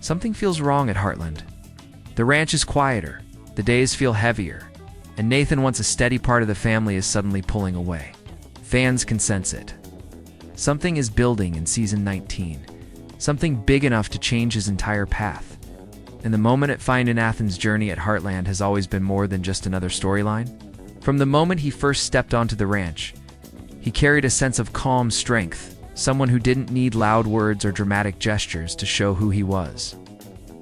Something feels wrong at Heartland. The ranch is quieter, the days feel heavier, and Nathan, once a steady part of the family, is suddenly pulling away. Fans can sense it. Something is building in Season 19, something big enough to change his entire path. And the moment at Finding Nathan's journey at Heartland has always been more than just another storyline. From the moment he first stepped onto the ranch, he carried a sense of calm strength, someone who didn't need loud words or dramatic gestures to show who he was.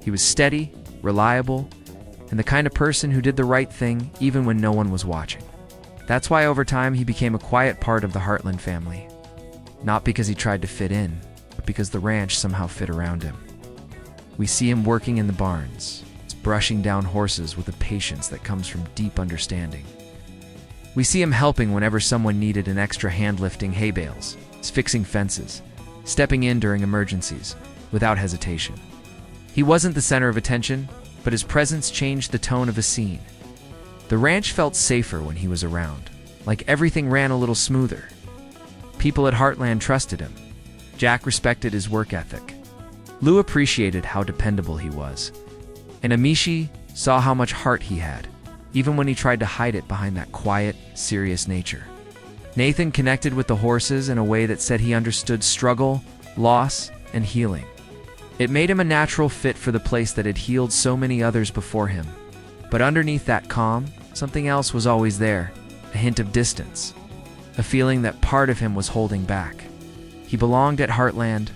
He was steady, reliable, and the kind of person who did the right thing even when no one was watching. That's why over time he became a quiet part of the Heartland family. Not because he tried to fit in, but because the ranch somehow fit around him. We see him working in the barns, brushing down horses with a patience that comes from deep understanding. We see him helping whenever someone needed an extra hand lifting hay bales, fixing fences, stepping in during emergencies, without hesitation. He wasn't the center of attention, but his presence changed the tone of a scene. The ranch felt safer when he was around, like everything ran a little smoother. People at Heartland trusted him. Jack respected his work ethic. Lou appreciated how dependable he was. And Amishi saw how much heart he had, even when he tried to hide it behind that quiet, serious nature. Nathan connected with the horses in a way that said he understood struggle, loss, and healing. It made him a natural fit for the place that had healed so many others before him. But underneath that calm, something else was always there, a hint of distance, a feeling that part of him was holding back. He belonged at Heartland,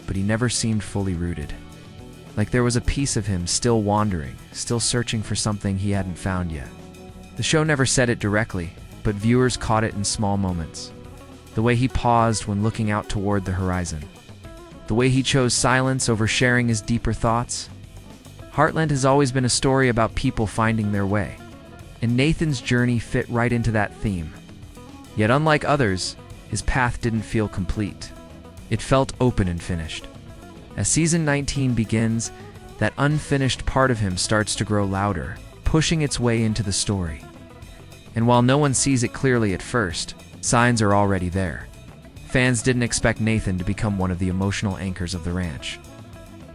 but he never seemed fully rooted. Like there was a piece of him still wandering, still searching for something he hadn't found yet. The show never said it directly, but viewers caught it in small moments. The way he paused when looking out toward the horizon. The way he chose silence over sharing his deeper thoughts. Heartland has always been a story about people finding their way, and Nathan's journey fit right into that theme. Yet unlike others, his path didn't feel complete. It felt open and finished. As Season 19 begins, that unfinished part of him starts to grow louder, pushing its way into the story. And while no one sees it clearly at first, signs are already there. Fans didn't expect Nathan to become one of the emotional anchors of the ranch.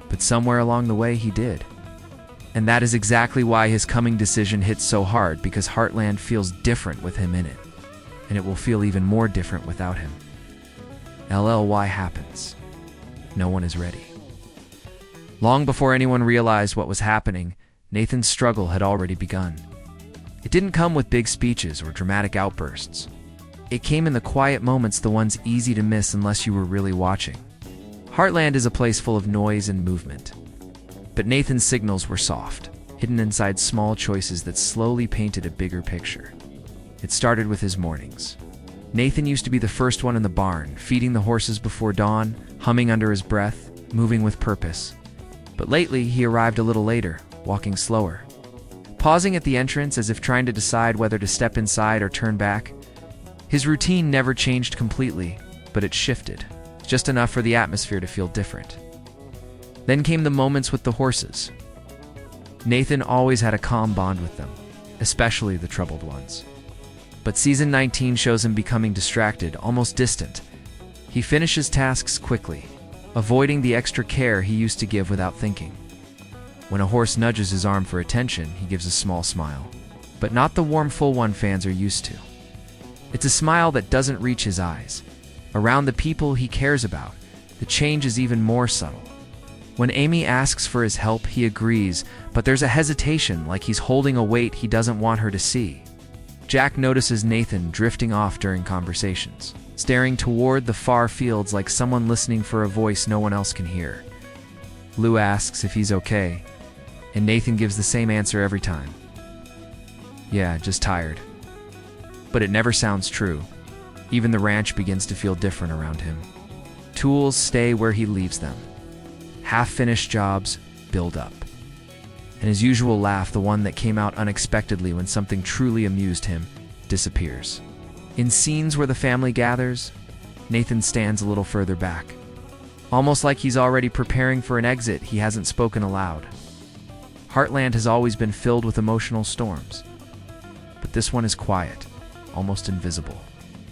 But somewhere along the way, he did. And that is exactly why his coming decision hits so hard, because Heartland feels different with him in it. And it will feel even more different without him. LLY happens. No one is ready. Long before anyone realized what was happening, Nathan's struggle had already begun. It didn't come with big speeches or dramatic outbursts. It came in the quiet moments, the ones easy to miss unless you were really watching. Heartland is a place full of noise and movement. But Nathan's signals were soft, hidden inside small choices that slowly painted a bigger picture. It started with his mornings. Nathan used to be the first one in the barn, feeding the horses before dawn, humming under his breath, moving with purpose. But lately, he arrived a little later, walking slower. Pausing at the entrance as if trying to decide whether to step inside or turn back. His routine never changed completely, but it shifted, just enough for the atmosphere to feel different. Then came the moments with the horses. Nathan always had a calm bond with them, especially the troubled ones. But Season 19 shows him becoming distracted, almost distant. He finishes tasks quickly, avoiding the extra care he used to give without thinking. When a horse nudges his arm for attention, he gives a small smile, but not the warm, full one fans are used to. It's a smile that doesn't reach his eyes. Around the people he cares about, the change is even more subtle. When Amy asks for his help, he agrees, but there's a hesitation, like he's holding a weight he doesn't want her to see. Jack notices Nathan drifting off during conversations, staring toward the far fields like someone listening for a voice no one else can hear. Lou asks if he's okay, and Nathan gives the same answer every time. Yeah, just tired. But it never sounds true. Even the ranch begins to feel different around him. Tools stay where he leaves them. Half-finished jobs build up. And his usual laugh, the one that came out unexpectedly when something truly amused him, disappears. In scenes where the family gathers, Nathan stands a little further back. Almost like he's already preparing for an exit he hasn't spoken aloud. Heartland has always been filled with emotional storms. But this one is quiet, almost invisible.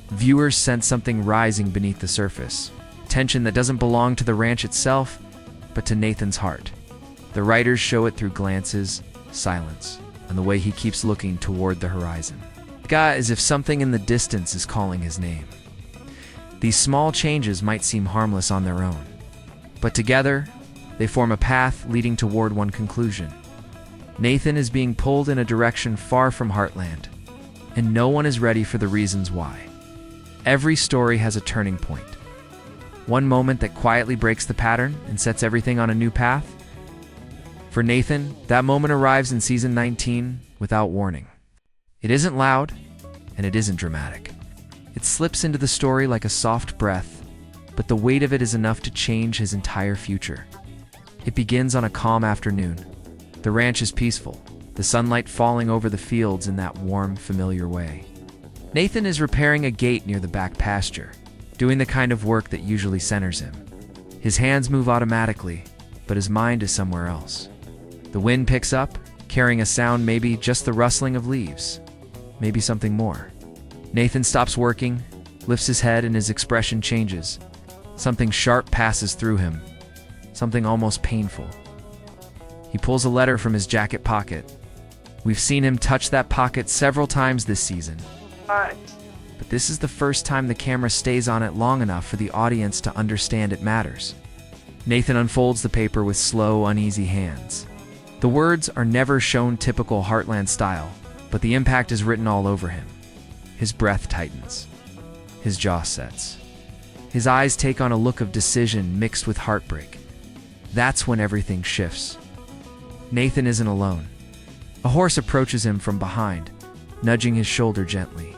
Viewers sense something rising beneath the surface. Tension that doesn't belong to the ranch itself, but to Nathan's heart. The writers show it through glances, silence, and the way he keeps looking toward the horizon. As if something in the distance is calling his name. These small changes might seem harmless on their own, but together, they form a path leading toward one conclusion. Nathan is being pulled in a direction far from Heartland, and no one is ready for the reasons why. Every story has a turning point. One moment that quietly breaks the pattern and sets everything on a new path. For Nathan, that moment arrives in season 19 without warning. It isn't loud, and it isn't dramatic. It slips into the story like a soft breath, but the weight of it is enough to change his entire future. It begins on a calm afternoon. The ranch is peaceful, the sunlight falling over the fields in that warm, familiar way. Nathan is repairing a gate near the back pasture, doing the kind of work that usually centers him. His hands move automatically, but his mind is somewhere else. The wind picks up, carrying a sound, maybe just the rustling of leaves. Maybe something more. Nathan stops working, lifts his head, and his expression changes. Something sharp passes through him, something almost painful. He pulls a letter from his jacket pocket. We've seen him touch that pocket several times this season. But this is the first time the camera stays on it long enough for the audience to understand it matters. Nathan unfolds the paper with slow, uneasy hands. The words are never shown typical Heartland style, but the impact is written all over him. His breath tightens. His jaw sets. His eyes take on a look of decision mixed with heartbreak. That's when everything shifts. Nathan isn't alone. A horse approaches him from behind, nudging his shoulder gently.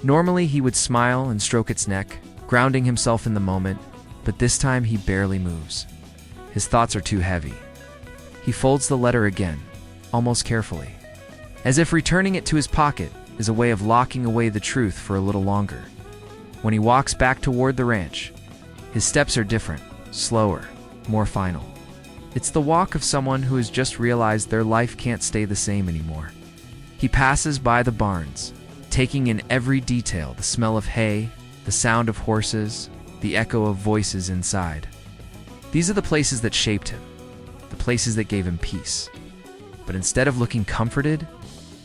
Normally he would smile and stroke its neck, grounding himself in the moment, but this time he barely moves. His thoughts are too heavy. He folds the letter again, almost carefully, as if returning it to his pocket is a way of locking away the truth for a little longer. When he walks back toward the ranch, his steps are different, slower, more final. It's the walk of someone who has just realized their life can't stay the same anymore. He passes by the barns, taking in every detail, the smell of hay, the sound of horses, the echo of voices inside. These are the places that shaped him, the places that gave him peace. But instead of looking comforted,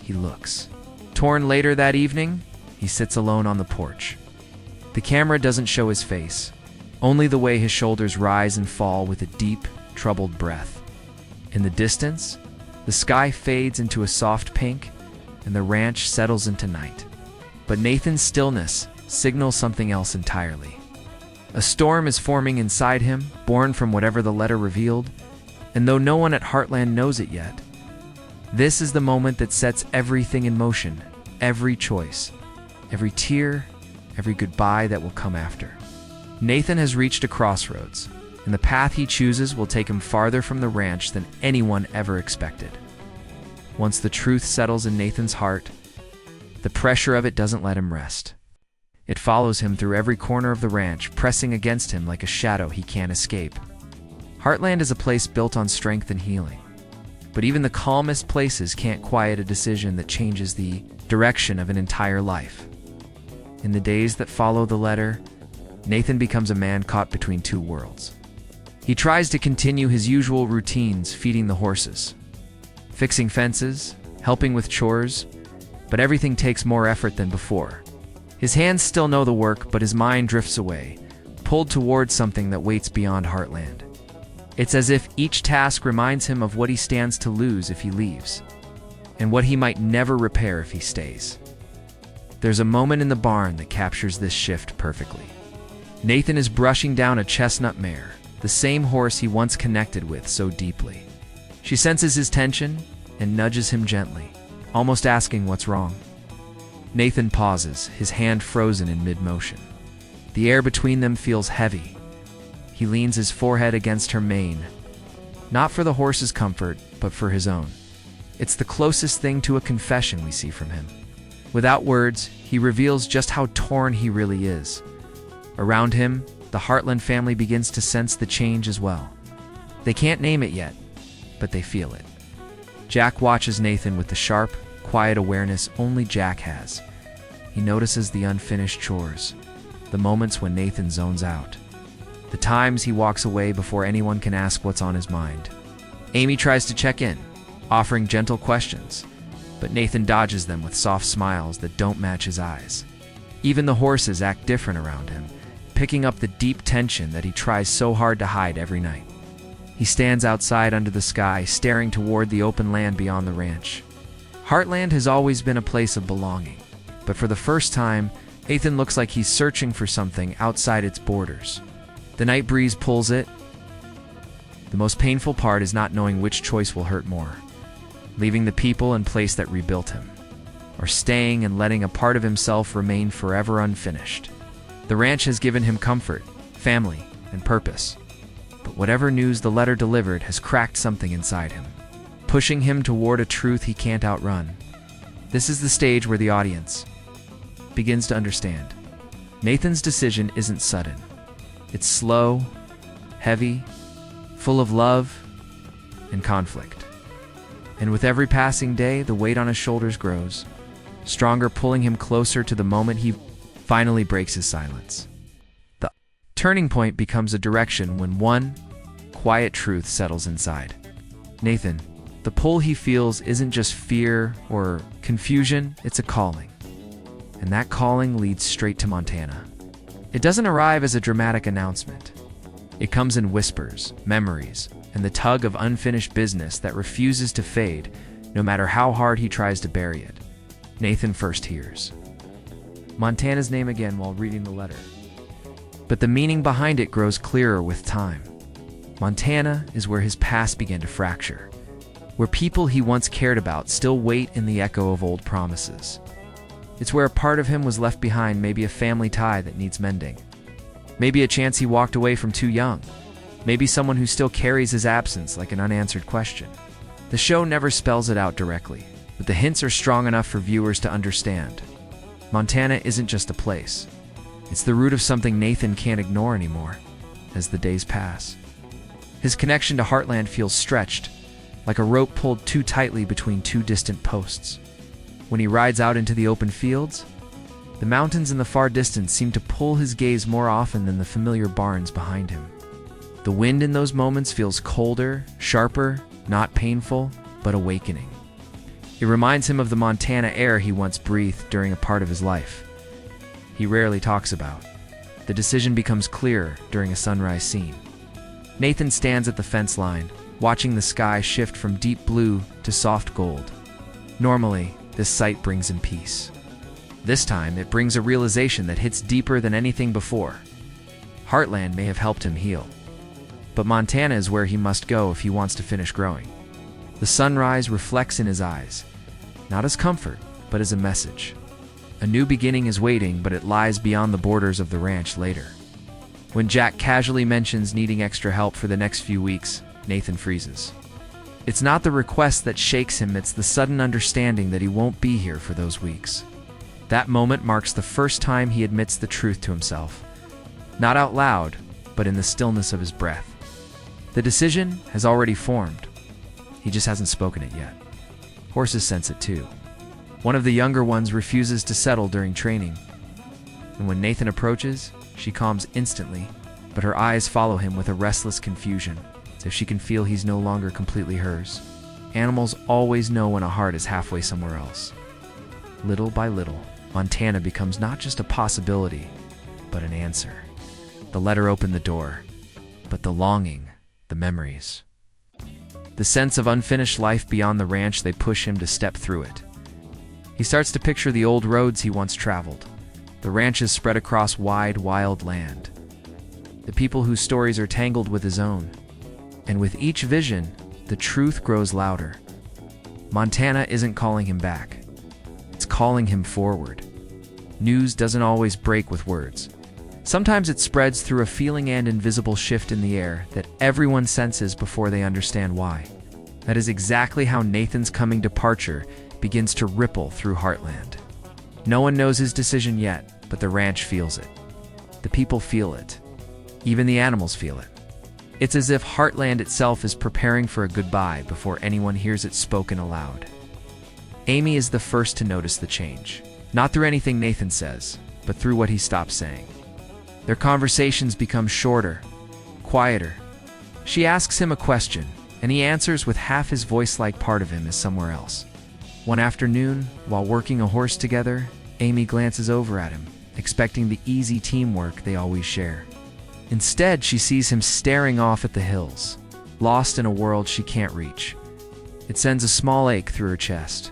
he looks. Torn later that evening, he sits alone on the porch. The camera doesn't show his face, only the way his shoulders rise and fall with a deep, troubled breath. In the distance, the sky fades into a soft pink, and the ranch settles into night. But Nathan's stillness signals something else entirely. A storm is forming inside him, born from whatever the letter revealed, and though no one at Heartland knows it yet, this is the moment that sets everything in motion, every choice, every tear, every goodbye that will come after. Nathan has reached a crossroads, and the path he chooses will take him farther from the ranch than anyone ever expected. Once the truth settles in Nathan's heart, the pressure of it doesn't let him rest. It follows him through every corner of the ranch, pressing against him like a shadow he can't escape. Heartland is a place built on strength and healing. But even the calmest places can't quiet a decision that changes the direction of an entire life. In the days that follow the letter, Nathan becomes a man caught between two worlds. He tries to continue his usual routines, feeding the horses, fixing fences, helping with chores, but everything takes more effort than before. His hands still know the work, but his mind drifts away, pulled towards something that waits beyond Heartland. It's as if each task reminds him of what he stands to lose if he leaves, and what he might never repair if he stays. There's a moment in the barn that captures this shift perfectly. Nathan is brushing down a chestnut mare, the same horse he once connected with so deeply. She senses his tension and nudges him gently, almost asking what's wrong. Nathan pauses, his hand frozen in mid-motion. The air between them feels heavy. He leans his forehead against her mane, not for the horse's comfort, but for his own. It's the closest thing to a confession we see from him. Without words, he reveals just how torn he really is. Around him, the Heartland family begins to sense the change as well. They can't name it yet, but they feel it. Jack watches Nathan with the sharp, quiet awareness only Jack has. He notices the unfinished chores, the moments when Nathan zones out, the times he walks away before anyone can ask what's on his mind. Amy tries to check in, offering gentle questions, but Nathan dodges them with soft smiles that don't match his eyes. Even the horses act different around him, picking up the deep tension that he tries so hard to hide every night. He stands outside under the sky, staring toward the open land beyond the ranch. Heartland has always been a place of belonging, but for the first time, Nathan looks like he's searching for something outside its borders. The night breeze pulls it. The most painful part is not knowing which choice will hurt more: leaving the people and place that rebuilt him, or staying and letting a part of himself remain forever unfinished. The ranch has given him comfort, family, and purpose, but whatever news the letter delivered has cracked something inside him, pushing him toward a truth he can't outrun. This is the stage where the audience begins to understand. Nathan's decision isn't sudden. It's slow, heavy, full of love and conflict. And with every passing day, the weight on his shoulders grows, stronger, pulling him closer to the moment he finally breaks his silence. The turning point becomes a direction when one quiet truth settles inside. Nathan, the pull he feels isn't just fear or confusion, it's a calling. And that calling leads straight to Montana. It doesn't arrive as a dramatic announcement. It comes in whispers, memories, and the tug of unfinished business that refuses to fade, no matter how hard he tries to bury it. Nathan first hears Montana's name again while reading the letter. But the meaning behind it grows clearer with time. Montana is where his past began to fracture, where people he once cared about still wait in the echo of old promises. It's where a part of him was left behind, maybe a family tie that needs mending. Maybe a chance he walked away from too young. Maybe someone who still carries his absence like an unanswered question. The show never spells it out directly, but the hints are strong enough for viewers to understand. Montana isn't just a place. It's the root of something Nathan can't ignore anymore as the days pass. His connection to Heartland feels stretched, like a rope pulled too tightly between two distant posts. When he rides out into the open fields, the mountains in the far distance seem to pull his gaze more often than the familiar barns behind him. The wind in those moments feels colder, sharper, not painful, but awakening. It reminds him of the Montana air he once breathed during a part of his life he rarely talks about. The decision becomes clearer during a sunrise scene. Nathan stands at the fence line, watching the sky shift from deep blue to soft gold. Normally, this sight brings him peace. This time, it brings a realization that hits deeper than anything before. Heartland may have helped him heal, but Montana is where he must go if he wants to finish growing. The sunrise reflects in his eyes, not as comfort, but as a message. A new beginning is waiting, but it lies beyond the borders of the ranch later. When Jack casually mentions needing extra help for the next few weeks, Nathan freezes. It's not the request that shakes him, it's the sudden understanding that he won't be here for those weeks. That moment marks the first time he admits the truth to himself. Not out loud, but in the stillness of his breath. The decision has already formed. He just hasn't spoken it yet. Horses sense it too. One of the younger ones refuses to settle during training. And when Nathan approaches, she calms instantly, but her eyes follow him with a restless confusion, as if she can feel he's no longer completely hers. Animals always know when a heart is halfway somewhere else. Little by little, Montana becomes not just a possibility, but an answer. The letter opened the door, but the longing, the memories, the sense of unfinished life beyond the ranch, they push him to step through it. He starts to picture the old roads he once traveled, the ranches spread across wide, wild land, the people whose stories are tangled with his own. And with each vision, the truth grows louder. Montana isn't calling him back. It's calling him forward. News doesn't always break with words. Sometimes it spreads through a feeling and invisible shift in the air that everyone senses before they understand why. That is exactly how Nathan's coming departure begins to ripple through Heartland. No one knows his decision yet, but the ranch feels it. The people feel it. Even the animals feel it. It's as if Heartland itself is preparing for a goodbye before anyone hears it spoken aloud. Amy is the first to notice the change, not through anything Nathan says, but through what he stops saying. Their conversations become shorter, quieter. She asks him a question, and he answers with half his voice like part of him is somewhere else. One afternoon, while working a horse together, Amy glances over at him, expecting the easy teamwork they always share. Instead, she sees him staring off at the hills, lost in a world she can't reach. It sends a small ache through her chest.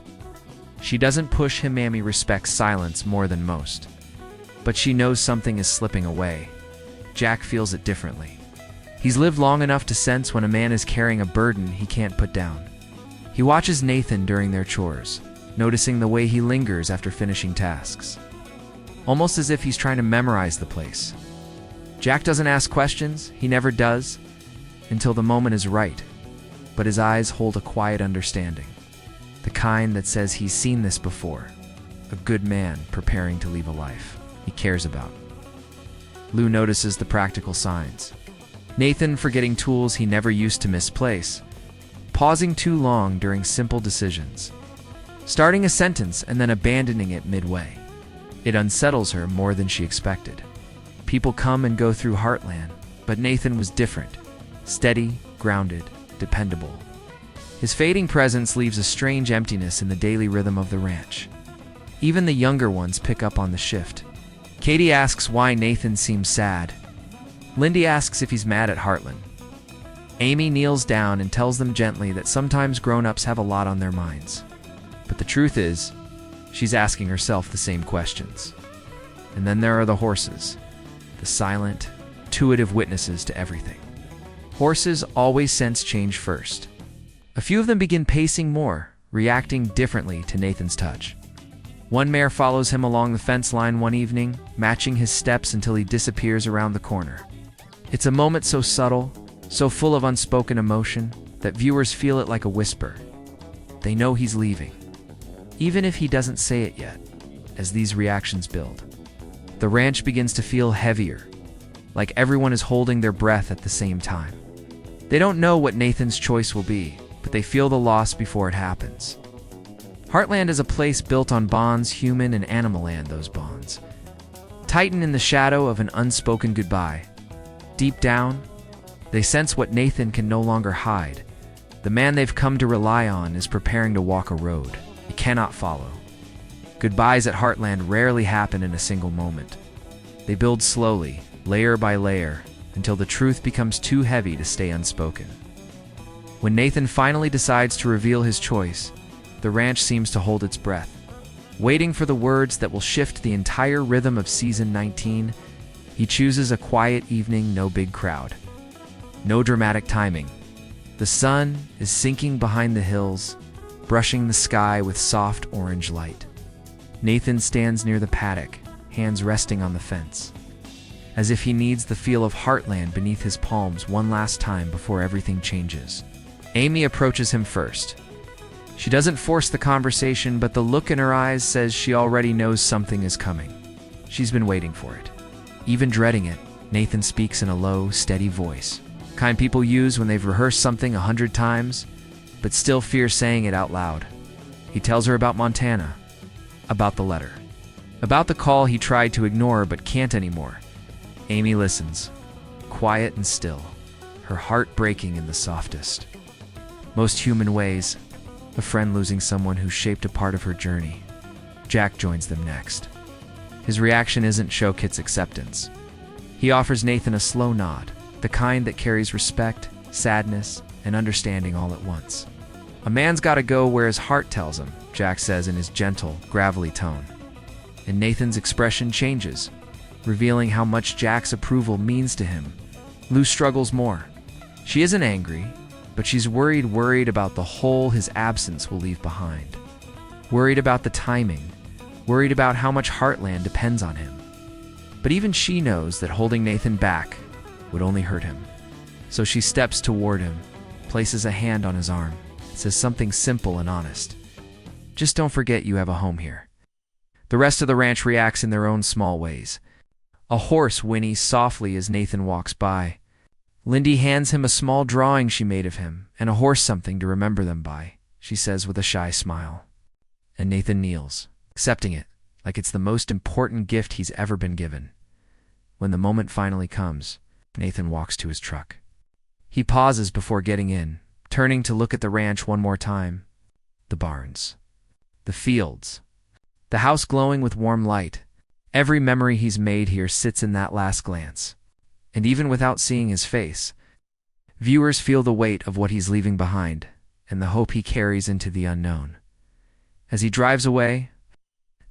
She doesn't push him. Amy respects silence more than most. But she knows something is slipping away. Jack feels it differently. He's lived long enough to sense when a man is carrying a burden he can't put down. He watches Nathan during their chores, noticing the way he lingers after finishing tasks. Almost as if he's trying to memorize the place. Jack doesn't ask questions, he never does, until the moment is right. But his eyes hold a quiet understanding. The kind that says he's seen this before. A good man preparing to leave a life he cares about. Lou notices the practical signs. Nathan forgetting tools he never used to misplace. Pausing too long during simple decisions. Starting a sentence and then abandoning it midway. It unsettles her more than she expected. People come and go through Heartland, but Nathan was different. Steady, grounded, dependable. His fading presence leaves a strange emptiness in the daily rhythm of the ranch. Even the younger ones pick up on the shift. Katie asks why Nathan seems sad. Lindy asks if he's mad at Heartland. Amy kneels down and tells them gently that sometimes grown-ups have a lot on their minds. But the truth is, she's asking herself the same questions. And then there are the horses, the silent, intuitive witnesses to everything. Horses always sense change first. A few of them begin pacing more, reacting differently to Nathan's touch. One mare follows him along the fence line one evening, matching his steps until he disappears around the corner. It's a moment so subtle, so full of unspoken emotion, that viewers feel it like a whisper. They know he's leaving, even if he doesn't say it yet. As these reactions build, the ranch begins to feel heavier, like everyone is holding their breath at the same time. They don't know what Nathan's choice will be, but they feel the loss before it happens. Heartland is a place built on bonds, human and animal, and those bonds tighten in the shadow of an unspoken goodbye. Deep down, they sense what Nathan can no longer hide. The man they've come to rely on is preparing to walk a road he cannot follow. Goodbyes at Heartland rarely happen in a single moment. They build slowly, layer by layer, until the truth becomes too heavy to stay unspoken. When Nathan finally decides to reveal his choice, the ranch seems to hold its breath, waiting for the words that will shift the entire rhythm of season 19. He chooses a quiet evening, no big crowd. No dramatic timing. The sun is sinking behind the hills, brushing the sky with soft orange light. Nathan stands near the paddock, hands resting on the fence, as if he needs the feel of Heartland beneath his palms one last time before everything changes. Amy approaches him first. She doesn't force the conversation, but the look in her eyes says she already knows something is coming. She's been waiting for it. Even dreading it, Nathan speaks in a low, steady voice. Kind people use when they've rehearsed something 100 times, but still fear saying it out loud. He tells her about Montana, about the letter, about the call he tried to ignore but can't anymore. Amy listens, quiet and still, her heart breaking in the softest, most human ways, a friend losing someone who shaped a part of her journey. Jack joins them next. His reaction isn't Showkit's acceptance. He offers Nathan a slow nod, the kind that carries respect, sadness, and understanding all at once. A man's gotta go where his heart tells him, Jack says in his gentle, gravelly tone. And Nathan's expression changes, revealing how much Jack's approval means to him. Lou struggles more. She isn't angry, but she's worried about the hole his absence will leave behind. Worried about the timing, worried about how much Heartland depends on him. But even she knows that holding Nathan back would only hurt him. So she steps toward him, places a hand on his arm, says something simple and honest. Just don't forget you have a home here. The rest of the ranch reacts in their own small ways. A horse whinnies softly as Nathan walks by. Lindy hands him a small drawing she made of him, and a horse something to remember them by, she says with a shy smile. And Nathan kneels, accepting it, like it's the most important gift he's ever been given. When the moment finally comes, Nathan walks to his truck. He pauses before getting in, turning to look at the ranch one more time. The barns, the fields, the house glowing with warm light. Every memory he's made here sits in that last glance. And even without seeing his face, viewers feel the weight of what he's leaving behind and the hope he carries into the unknown. As he drives away,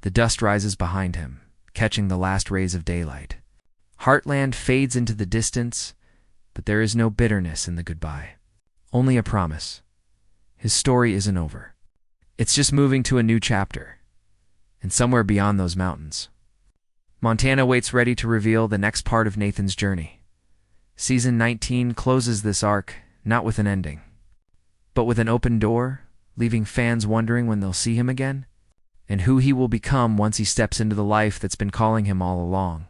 the dust rises behind him, catching the last rays of daylight. Heartland fades into the distance, but there is no bitterness in the goodbye. Only a promise. His story isn't over. It's just moving to a new chapter, and somewhere beyond those mountains, Montana waits ready to reveal the next part of Nathan's journey. Season 19 closes this arc, not with an ending, but with an open door, leaving fans wondering when they'll see him again, and who he will become once he steps into the life that's been calling him all along.